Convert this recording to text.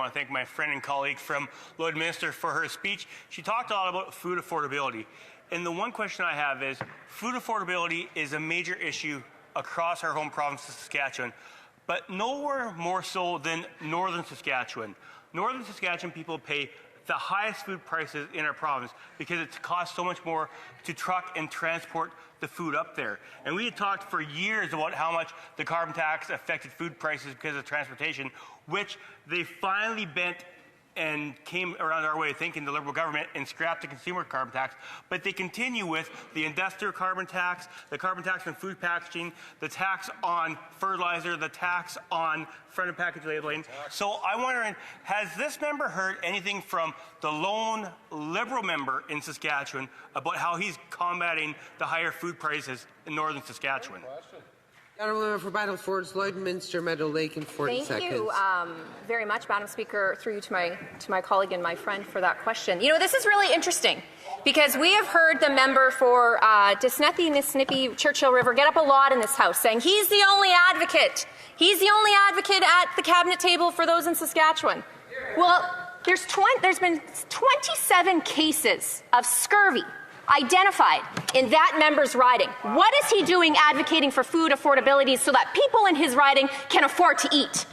want to thank my friend and colleague from Lloydminster for her speech. She talked a lot about food affordability. And the one question I have is, food affordability is a major issue across our home province of Saskatchewan, but nowhere more so than northern Saskatchewan. Northern Saskatchewan people pay the highest food prices in our province because it costs so much more to truck and transport the food up there. And we had talked for years about how much the carbon tax affected food prices because of transportation, which they finally bent and came around our way of thinking, the Liberal government, and scrapped the consumer carbon tax. But they continue with the industrial carbon tax, the carbon tax on food packaging, the tax on fertilizer, the tax on front of package labeling. So I'm wondering, has this member heard anything from the lone Liberal member in Saskatchewan about how he's combating the higher food prices in northern Saskatchewan? Honourable Member for Battle Fords, Lloydminster, Meadow Lake in 40 seconds. Thank you very much, Madam Speaker, through you to my colleague and my friend for that question. You know, this is really interesting because we have heard the member for Disnethi, Nisnippy, Churchill River get up a lot in this House saying he's the only advocate. He's the only advocate at the cabinet table for those in Saskatchewan. Well, there's been 27 cases of scurvy identified in that member's riding. What is he doing advocating for food affordability so that people in his riding can afford to eat?